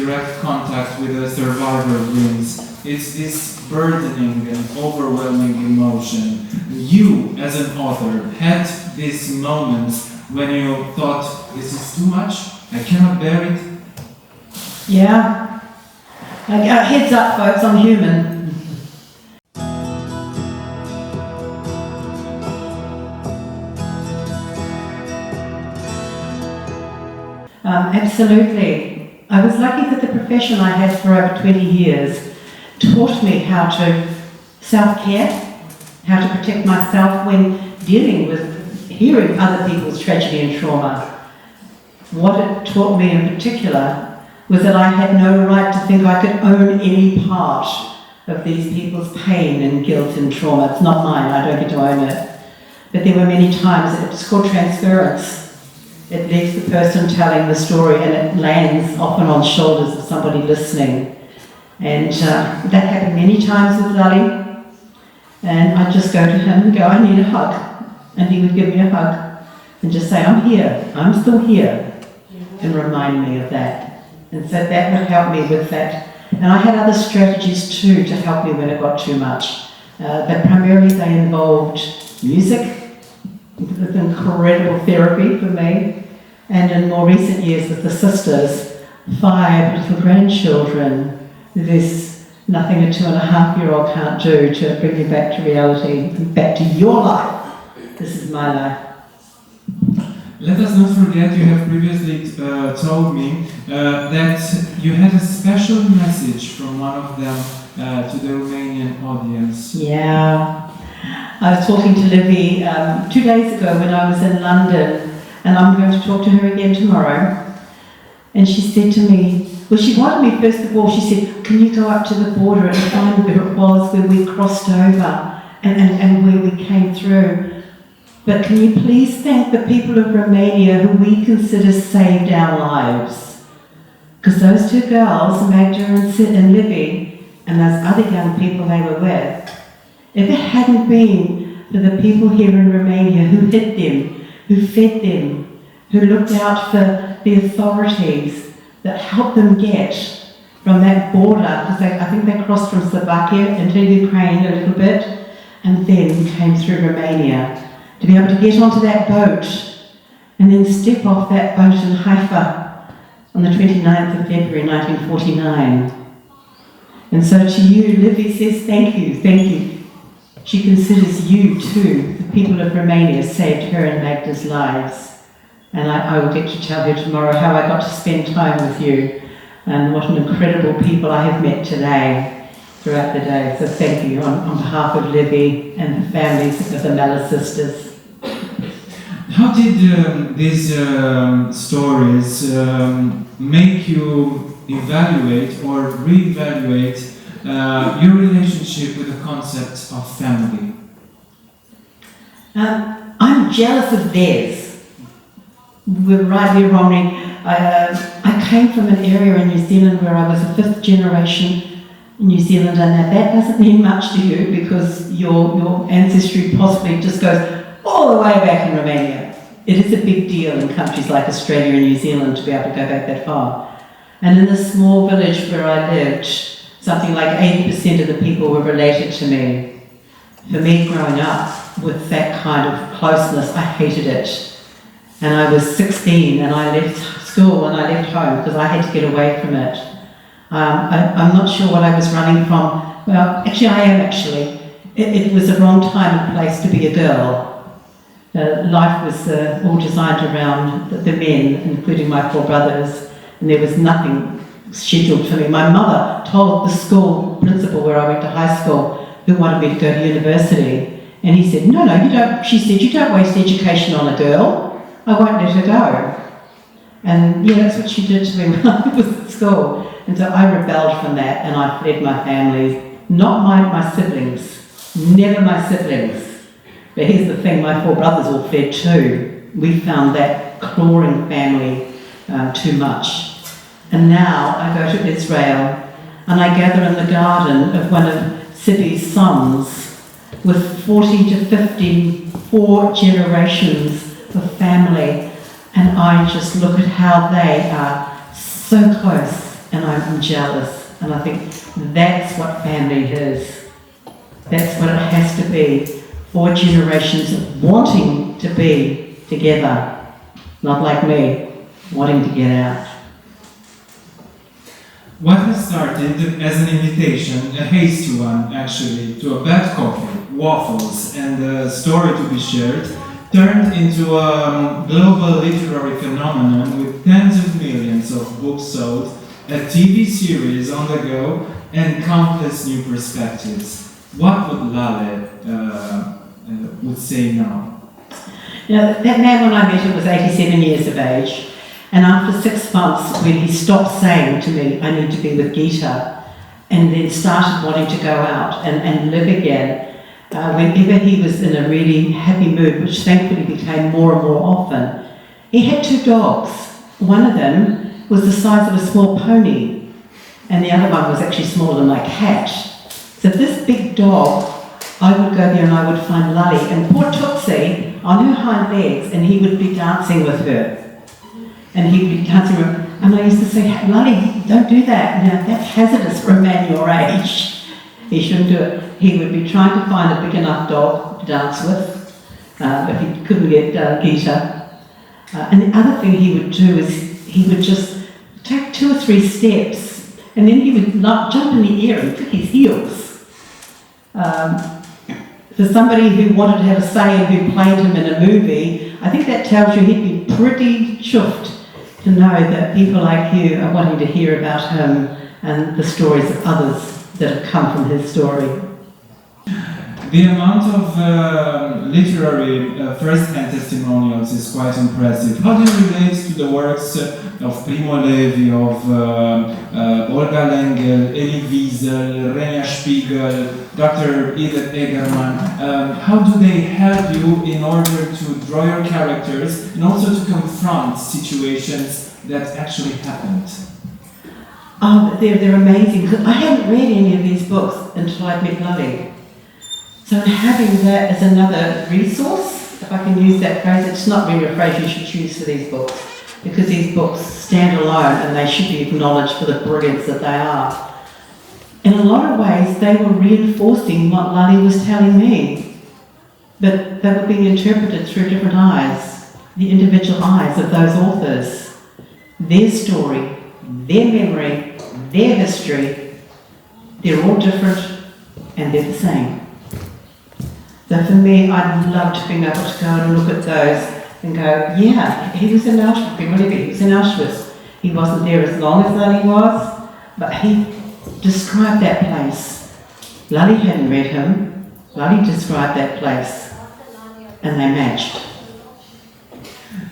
direct contact with a survivor brings. It's this burdening and overwhelming emotion. You, as an author, had these moments when you thought, this is too much, I cannot bear it? Yeah. Heads up, folks, I'm human. Absolutely. I was lucky that the profession I had for over 20 years taught me how to self-care, how to protect myself when dealing with hearing other people's tragedy and trauma. What it taught me in particular was that I had no right to think I could own any part of these people's pain and guilt and trauma. It's not mine, I don't get to own it. But there were many times, it's called transference. It leaves the person telling the story and it lands often on shoulders of somebody listening. And that happened many times with Lally. And I'd just go to him and go, I need a hug. And he would give me a hug and just say, I'm here, I'm still here, and remind me of that. And so that would help me with that. And I had other strategies too to help me when it got too much. But primarily they involved music, with incredible therapy for me. And in more recent years with the sisters, 5 little grandchildren, there's nothing a 2.5-year-old can't do to bring you back to reality, back to your life. This is my life. Let us not forget, you have previously told me that you had a special message from one of them to the Romanian audience. Yeah. I was talking to Libby 2 days ago when I was in London, and I'm going to talk to her again tomorrow. And she said to me, well, she wanted me, first of all, she said, can you go up to the border and find where it was where we crossed over and where we came through. But can you please thank the people of Romania who we consider saved our lives? Because those 2 girls, Magda and Libby, and those other young people they were with, if it hadn't been for the people here in Romania who hid them, who fed them, who looked out for the authorities that helped them get from that border, because I think they crossed from Slovakia into Ukraine a little bit, and then came through Romania, to be able to get onto that boat and then step off that boat in Haifa on the 29th of February 1949. And so to you, Libby says thank you, thank you. She considers you too, the people of Romania saved her and Magda's lives. And I will get to tell her tomorrow how I got to spend time with you and what an incredible people I have met today throughout the day. So thank you on behalf of Libby and the families of the Mella sisters. How did these stories make you evaluate or reevaluate your relationship with the concept of family? I'm jealous of theirs. We're rightly or wrongly. I came from an area in New Zealand where I was a 5th generation New Zealander. Now that doesn't mean much to you because your ancestry possibly just goes all the way back in Romania. It is a big deal in countries like Australia and New Zealand to be able to go back that far. And in this small village where I lived, something like 80% of the people were related to me. For me, growing up with that kind of closeness, I hated it. And I was 16 and I left school and I left home because I had to get away from it. I'm not sure what I was running from. Well, actually I am actually. It was a wrong time and place to be a girl. Life was all designed around the men, including my 4 brothers, and there was nothing scheduled for me. My mother told the school principal where I went to high school, who wanted me to go to university, and he said, no, you don't, she said, you don't waste education on a girl. I won't let her go. And yeah, that's what she did to me when I was at school. And so I rebelled from that and I fled my family. Not my siblings, never my siblings. But here's the thing, my 4 brothers all fled too. We found that clawing family too much. And now I go to Israel and I gather in the garden of one of Sibby's sons with 40 to 54 generations of family, and I just look at how they are so close and I'm jealous. And I think that's what family is. That's what it has to be. 4 generations of wanting to be together, not like me, wanting to get out. What has started as an invitation, a hasty one actually, to a bad coffee, waffles, and a story to be shared, turned into a global literary phenomenon with tens of millions of books sold, a TV series on the go, and countless new perspectives. What would Lale would say now? That man, when I met him, was 87 years of age, and after 6 months, when he stopped saying to me, I need to be with Gita, and then started wanting to go out and live again, whenever he was in a really happy mood, which thankfully became more and more often, he had 2 dogs. One of them was the size of a small pony, and the other one was actually smaller than my cat. So this big dog, I would go there and I would find Lale, and poor Tootsie on her hind legs, and he would be dancing with her. And he would be dancing with her. And I used to say, Lale, don't do that. Now, that's hazardous for a man your age. He shouldn't do it. He would be trying to find a big enough dog to dance with, but he couldn't get Gita. And the other thing he would do is he would just take 2 or 3 steps, and then he would jump in the air and click his heels. For somebody who wanted to have a say and who played him in a movie, I think that tells you he'd be pretty chuffed to know that people like you are wanting to hear about him and the stories of others that have come from his story. The amount of literary first-hand testimonials is quite impressive. How do you relate to the works of Primo Levi, of Olga Lengel, Elie Wiesel, Renia Spiegel, Dr. Edith Egerman? How do they help you in order to draw your characters and also to confront situations that actually happened? Oh, they're amazing. I hadn't read any of these books until I'd met Lale. So having that as another resource, if I can use that phrase, it's not really a phrase you should use for these books, because these books stand alone and they should be acknowledged for the brilliance that they are. In a lot of ways, they were reinforcing what Lale was telling me, but they were being interpreted through different eyes, the individual eyes of those authors, their story, their memory, their history. They're all different and they're the same. So for me, I'd loved being able to go and look at those and go, yeah, he was in Auschwitz, Primo Levi, he was in Auschwitz. He wasn't there as long as Lale was, but he described that place. Lale hadn't read him. Lale described that place, and they matched.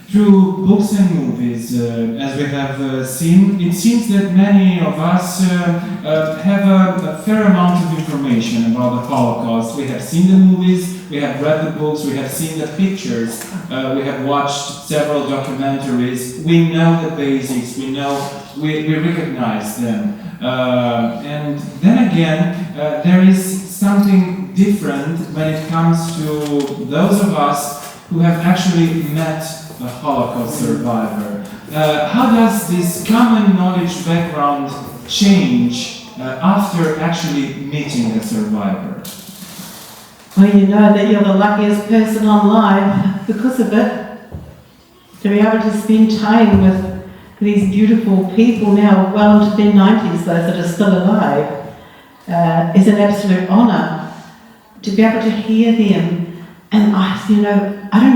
Through books and movies, as we have seen, it seems that many of us have a fair amount of information about the Holocaust. We have seen the movies, we have read the books, we have seen the pictures, we have watched several documentaries. We know the basics, we recognize them. And then again, there is something different when it comes to those of us who have actually met a Holocaust survivor. How does this common knowledge background change after actually meeting a survivor? Well, you know that you're the luckiest person alive because of it. To be able to spend time with these beautiful people now well into their 90s, those that are still alive, is an absolute honour. To be able to hear them. And I don't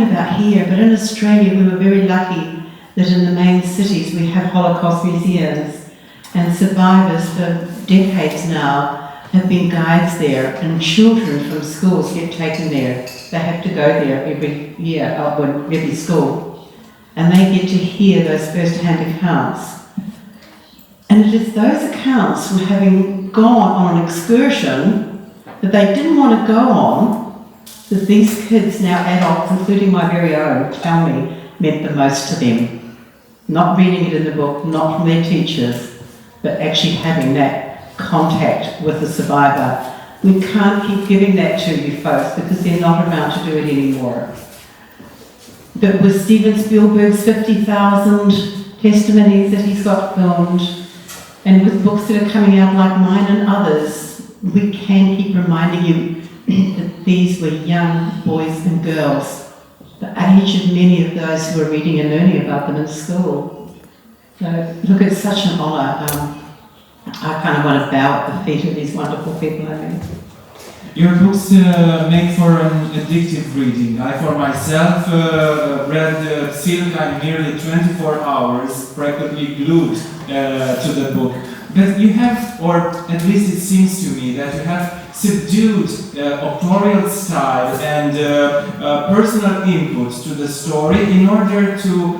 know about here, but in Australia we were very lucky that in the main cities we have Holocaust museums, and survivors for decades now have been guides there, and children from schools get taken there. They have to go there every year, every school, and they get to hear those first-hand accounts. And it is those accounts from having gone on an excursion that they didn't want to go on, that these kids, now adults, including my very own, tell me meant the most to them. Not reading it in the book, not from their teachers, but actually having that contact with the survivor. We can't keep giving that to you folks because they're not around to do it anymore. But with Steven Spielberg's 50,000 testimonies that he's got filmed, And with books that are coming out like mine and others, we can keep reminding you that these were young boys and girls, the age of many of those who are reading and learning about them in school. So, look, it's such an honour. I kind of want to bow at the feet of these wonderful people, I mean. Your books make for an addictive reading. I, for myself, read Selfcare nearly 24 hours, practically glued to the book. But you have, or at least it seems to me, that you have subdued authorial style and personal input to the story in order to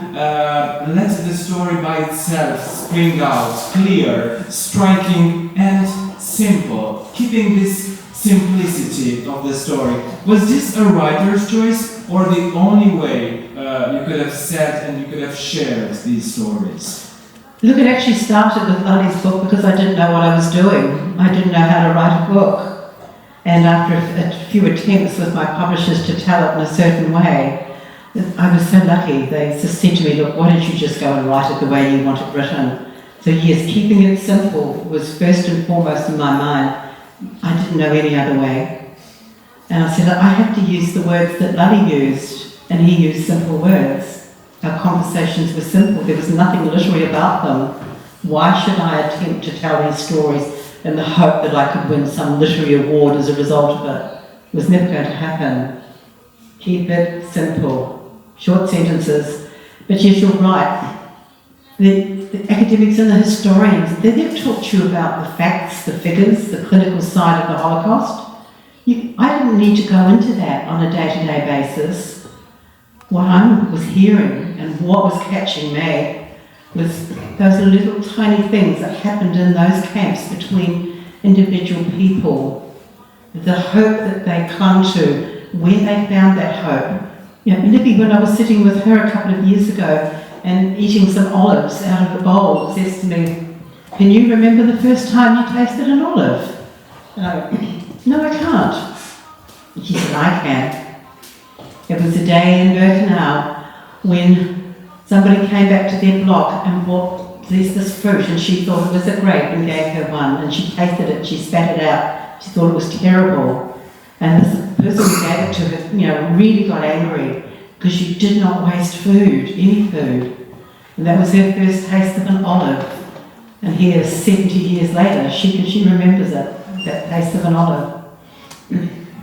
let the story by itself spring out, clear, striking, and simple, keeping this simplicity of the story. Was this a writer's choice, or the only way you could have said and you could have shared these stories? Look, it actually started with Lali's book because I didn't know what I was doing. I didn't know how to write a book. And after a few attempts with my publishers to tell it in a certain way, I was so lucky. They just said to me, look, why don't you just go and write it the way you want it written? So yes, keeping it simple was first and foremost in my mind. I didn't know any other way. And I said, I have to use the words that Lali used, and he used simple words. Our conversations were simple, there was nothing literary about them. Why should I attempt to tell these stories in the hope that I could win some literary award as a result of it? It was never going to happen. Keep it simple, short sentences. But yes, you're right. The academics and the historians, they never talk to you about the facts, the figures, the clinical side of the Holocaust. I didn't need to go into that on a day-to-day basis. What I was hearing and what was catching me was those little tiny things that happened in those camps between individual people, the hope that they clung to, where they found that hope. You know, Libby, when I was sitting with her a couple of years ago and eating some olives out of the bowl, says to me, can you remember the first time you tasted an olive? No, I can't. She said, I can. It was a day in Birkenau when somebody came back to their block and bought this fruit, and she thought it was a grape and gave her one, and she tasted it, she spat it out, she thought it was terrible. And this person who gave it to her, really got angry because she did not waste food, any food. And that was her first taste of an olive. And here, 70 years later, she remembers it, that taste of an olive.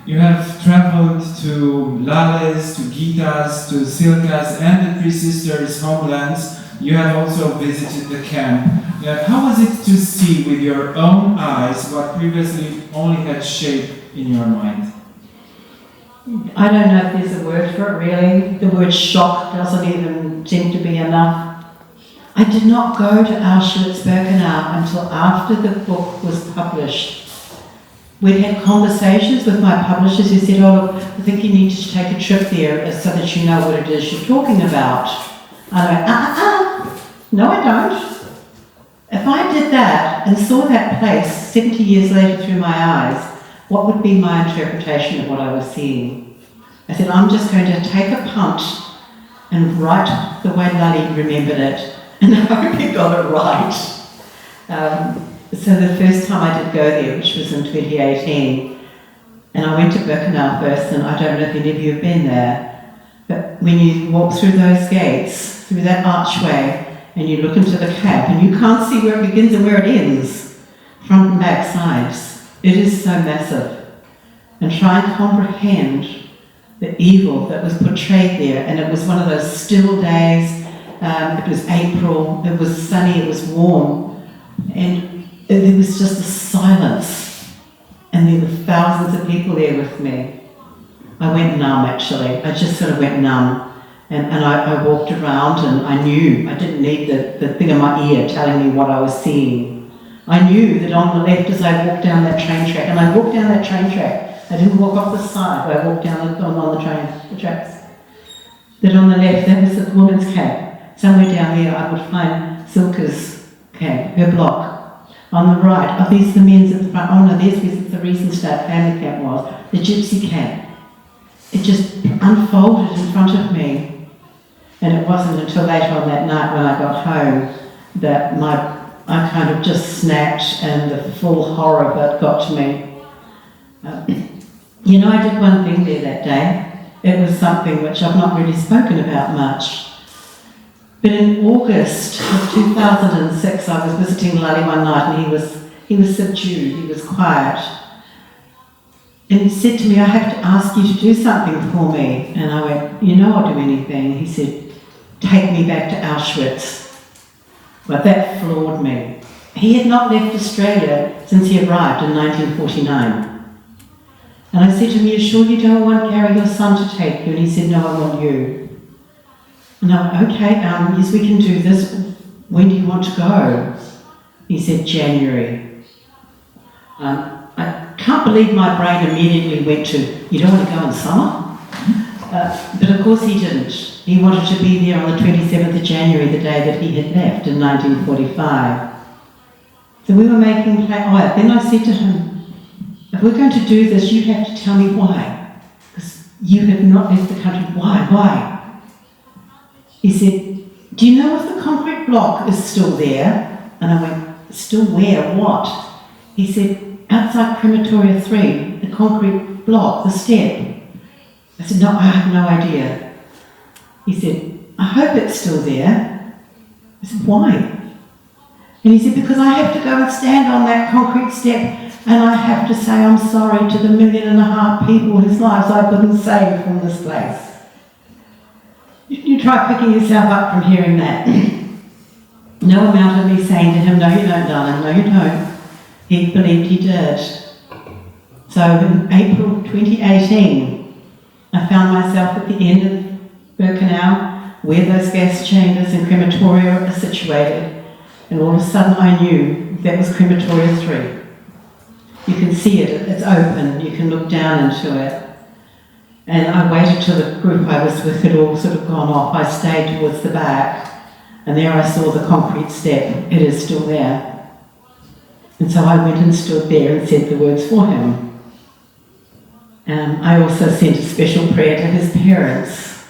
You have traveled to Lales, to Gitas, to Silkas and the Three Sisters' homelands. You have also visited the camp. How was it to see with your own eyes what previously only had shape in your mind? I don't know if there's a word for it really. The word shock doesn't even seem to be enough. I did not go to Auschwitz-Birkenau until after the book was published. We'd had conversations with my publishers who said, oh look, I think you need to take a trip there so that you know what it is you're talking about. And I went, no I don't. If I did that and saw that place 70 years later through my eyes, what would be my interpretation of what I was seeing? I said, I'm just going to take a punt and write the way Lali remembered it, and I hope he got it right. So the first time I did go there, which was in 2018, and I went to Birkenau first, and I don't know if any of you have been there, but when you walk through those gates, through that archway, and you look into the camp, and you can't see where it begins and where it ends, front and back sides, it is so massive. And try and comprehend the evil that was portrayed there, and it was one of those still days, it was April, it was sunny, it was warm, and there was just a silence, and there were thousands of people there with me. I went numb actually, I just sort of went numb, and I walked around and I knew, I didn't need the thing in my ear telling me what I was seeing. I knew that on the left as I walked down that train track, and I walked down that train track, I didn't walk off the side, I walked down on the tracks, that on the left that was the women's camp. Somewhere down there I would find Silka's camp, her block. On the right, are these the men's at the front? Oh no, there's where the Riesenstadt family camp was, the gypsy camp. It just unfolded in front of me. And it wasn't until later on that night when I got home that my I kind of just snapped, and the full horror of it got to me. You know, I did one thing there that day. It was something which I've not really spoken about much. But in August of 2006, I was visiting Lali one night, and he was subdued, he was quiet. And he said to me, I have to ask you to do something for me. And I went, you know, I'll do anything. He said, take me back to Auschwitz. Well, that floored me. He had not left Australia since he arrived in 1949. And I said to him, you sure you don't want Gary, your son, to take you? And he said, no, I want you. And I went, okay, yes, we can do this. When do you want to go? He said, January. I can't believe my brain immediately went to, you don't want to go in summer? But of course he didn't. He wanted to be there on the 27th of January, the day that he had left in 1945. So we were making plans. Then I said to him, if we're going to do this, you have to tell me why. Because you have not left the country. Why? He said, do you know if the concrete block is still there? And I went, still where? What? He said, outside crematoria 3, the concrete block, the step. I said, no, I have no idea. He said, I hope it's still there. I said, why? And he said, because I have to go and stand on that concrete step and I have to say I'm sorry to the 1.5 million people whose lives I couldn't save from this place. You try picking yourself up from hearing that. No amount of me saying to him, no you don't, darling, no you don't. He believed he did. So in April 2018, I found myself at the end of Birkenau, where those gas chambers and crematoria are situated, and all of a sudden I knew that was crematoria 3. You can see it, it's open, you can look down into it. And I waited till the group I was with had all sort of gone off. I stayed towards the back, and there I saw the concrete step. It is still there. And so I went and stood there and said the words for him. I also sent a special prayer to his parents.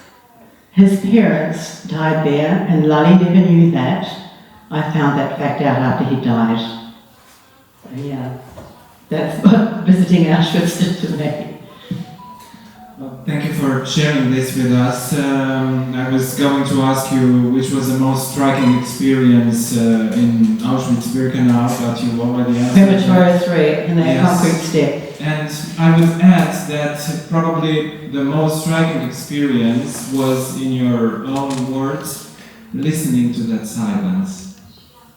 His parents died there, and Lali never knew that. I found that fact out after he died. So yeah, that's what visiting Auschwitz did to me. Well, thank you for sharing this with us. I was going to ask you which was the most striking experience in Auschwitz-Birkenau, but you already answered. Crematoria 3 in that concrete step. And I would add that probably the most striking experience was, in your own words, listening to that silence,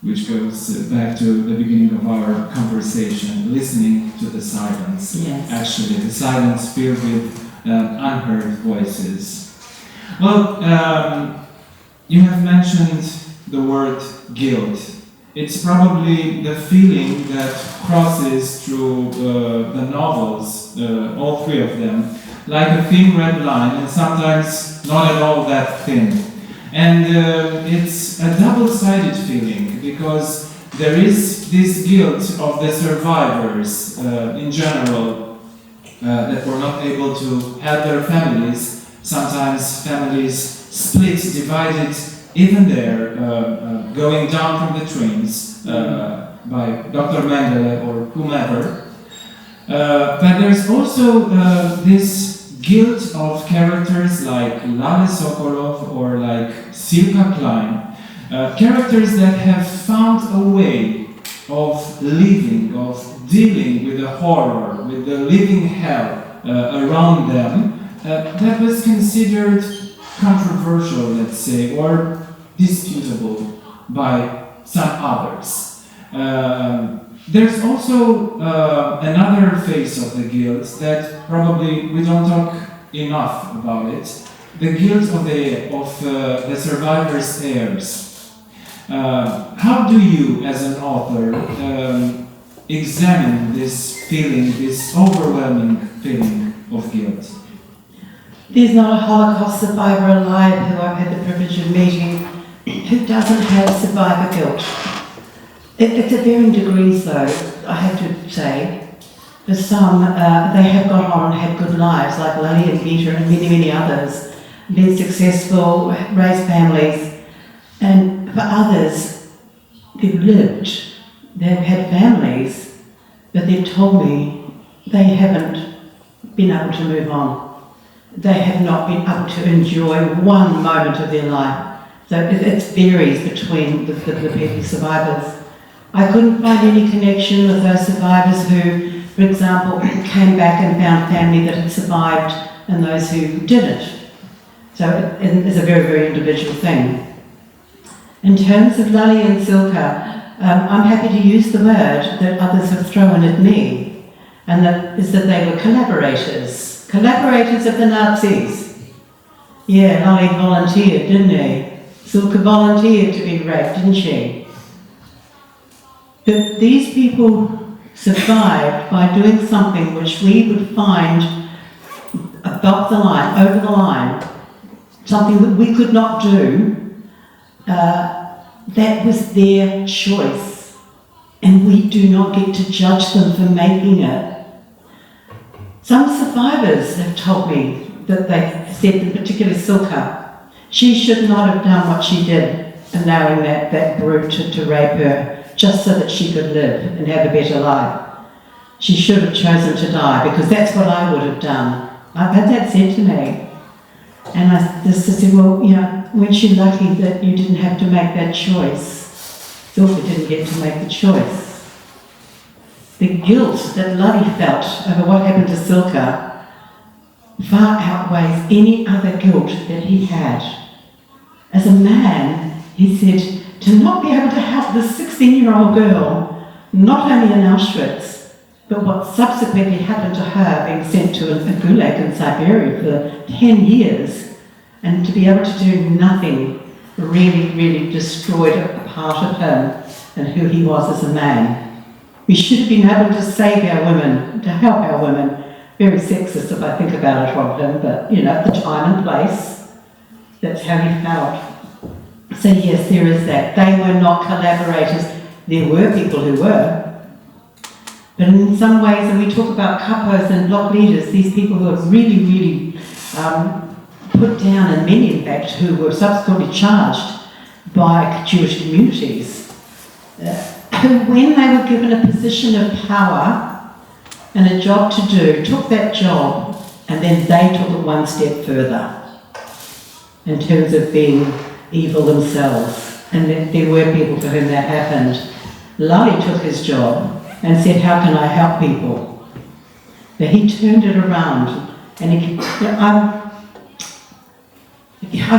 which goes back to the beginning of our conversation, listening to the silence. Yes. Actually, the silence filled with unheard voices. Well, you have mentioned the word guilt. It's probably the feeling that crosses through the novels, all three of them, like a thin red line, and sometimes not at all that thin. And it's a double-sided feeling, because there is this guilt of the survivors in general, that were not able to help their families. Sometimes families split, divided, even there, going down from the trains by Dr. Mengele or whomever. But there's also this guilt of characters like Lale Sokolov or like Silka Klein, characters that have found a way of living, of dealing with the horror, with the living hell around them, that was considered controversial, let's say, or disputable by some others. There's also another face of the guilt that probably we don't talk enough about it, the guilt of the survivors' heirs. How do you, as an author, examine this feeling, this overwhelming feeling of guilt? There's not a Holocaust survivor alive who I've had the privilege of meeting who doesn't have survivor guilt. It's at varying degrees, though, I have to say. For some, they have gone on and had good lives, like Lali and Gita and many, many others, been successful, raised families. And for others, they've lived, they've had families, but they've told me they haven't been able to move on. They have not been able to enjoy one moment of their life. So it varies between the people survivors. I couldn't find any connection with those survivors who, for example, came back and found family that had survived and those who didn't. So it's a very, very individual thing. In terms of Lali and Silka, I'm happy to use the word that others have thrown at me, and that is that they were collaborators. Collaborators of the Nazis. Yeah, Lali volunteered, didn't he? Silka volunteered to be raped, didn't she? But these people survived by doing something which we would find above the line, over the line, something that we could not do. That was their choice, and we do not get to judge them for making it. Some survivors have told me that they said, in particular Silka, she should not have done what she did, allowing that brute to rape her, just so that she could live and have a better life. She should have chosen to die, because that's what I would have done. I've had that said to me. And I just said, well, you know, weren't you lucky that you didn't have to make that choice? Silka didn't get to make the choice. The guilt that Lali felt over what happened to Silka far outweighs any other guilt that he had. As a man, he said, to not be able to help this 16-year-old girl, not only in Auschwitz, but what subsequently happened to her, being sent to a gulag in Siberia for 10 years, and to be able to do nothing really, really destroyed a part of him and who he was as a man. We should have been able to save our women, to help our women. Very sexist if I think about it of him, but you know, at the time and place, that's how he felt. So yes, there is that. They were not collaborators. There were people who were. But in some ways, when we talk about kapos and block leaders, these people who are really, really put down, and many in fact, who were subsequently charged by Jewish communities, who when they were given a position of power and a job to do, took that job and then they took it one step further in terms of being evil themselves. And there were people for whom that happened. Lali took his job and said, how can I help people? But he turned it around, and I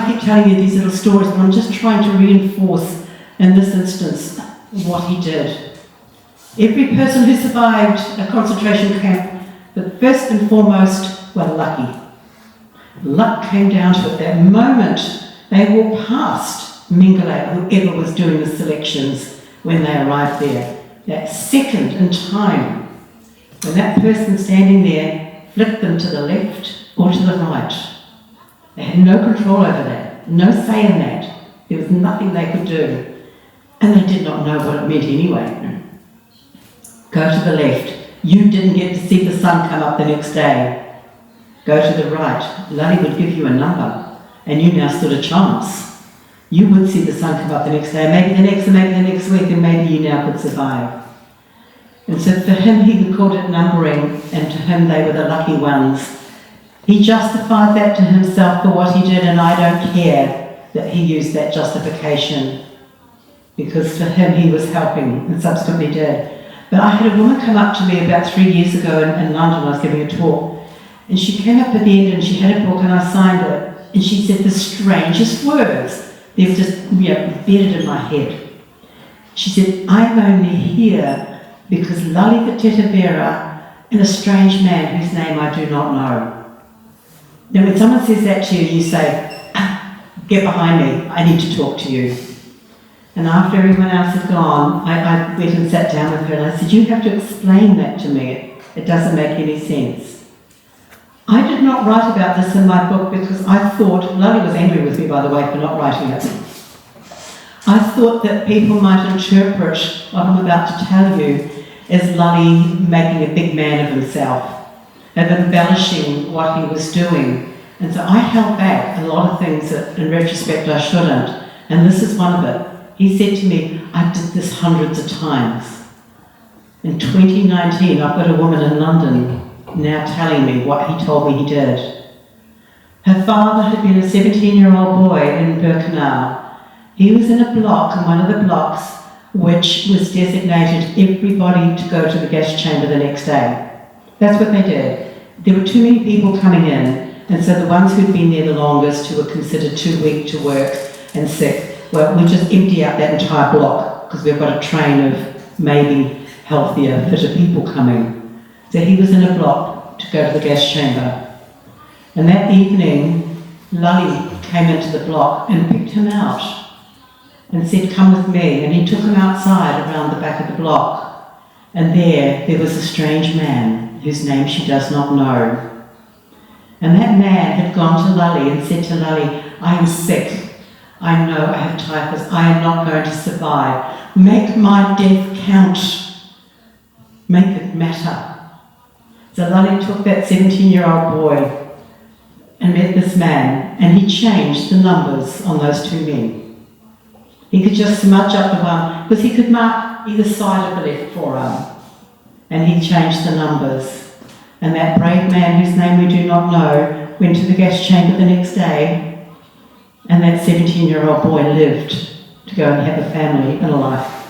keep telling you these little stories, but I'm just trying to reinforce in this instance what he did. Every person who survived a concentration camp, but first and foremost, were lucky. Luck came down to it. That moment they walked past Mengele, whoever was doing the selections when they arrived there. That second in time, when that person standing there flicked them to the left or to the right. They had no control over that, no say in that. There was nothing they could do. And they did not know what it meant anyway. Go to the left. You didn't get to see the sun come up the next day. Go to the right. Lali would give you a number, and you now stood a chance. You would see the sun come up the next day, maybe the next, and maybe the next week, and maybe you now could survive. And so for him, he called it numbering, and to him they were the lucky ones. He justified that to himself for what he did, and I don't care that he used that justification, because for him he was helping, and subsequently did. But I had a woman come up to me about 3 years ago in London. I was giving a talk, and she came up at the end and she had a book, and I signed it, and she said the strangest words. They've just embedded in my head. She said, I'm only here because Lali Vateta and a strange man whose name I do not know. Now when someone says that to you, you say, get behind me, I need to talk to you. And after everyone else had gone, I went and sat down with her and I said, you have to explain that to me. It doesn't make any sense. I did not write about this in my book because I thought, Lali was angry with me by the way for not writing it. I thought that people might interpret what I'm about to tell you as Lali making a big man of himself, of embellishing what he was doing. And so I held back a lot of things that in retrospect I shouldn't. And this is one of it. He said to me, I did this hundreds of times. In 2019, I've got a woman in London now telling me what he told me he did. Her father had been a 17-year-old boy in Birkenau. He was in a block, in one of the blocks, which was designated everybody to go to the gas chamber the next day. That's what they did. There were too many people coming in, and so the ones who'd been there the longest, who were considered too weak to work and sick, well, we just empty out that entire block because we've got a train of maybe healthier, fitter people coming. So he was in a block to go to the gas chamber. And that evening, Lully came into the block and picked him out and said, come with me. And he took him outside around the back of the block. And there was a strange man whose name she does not know. And that man had gone to Lully and said to Lully, I am sick. I know I have typhus. I am not going to survive. Make my death count. Make it matter. So Lully took that 17-year-old boy and met this man, and he changed the numbers on those two men. He could just smudge up the one, because he could mark either side of the left forearm, and he changed the numbers. And that brave man, whose name we do not know, went to the gas chamber the next day, and that 17-year-old boy lived to go and have a family and a life.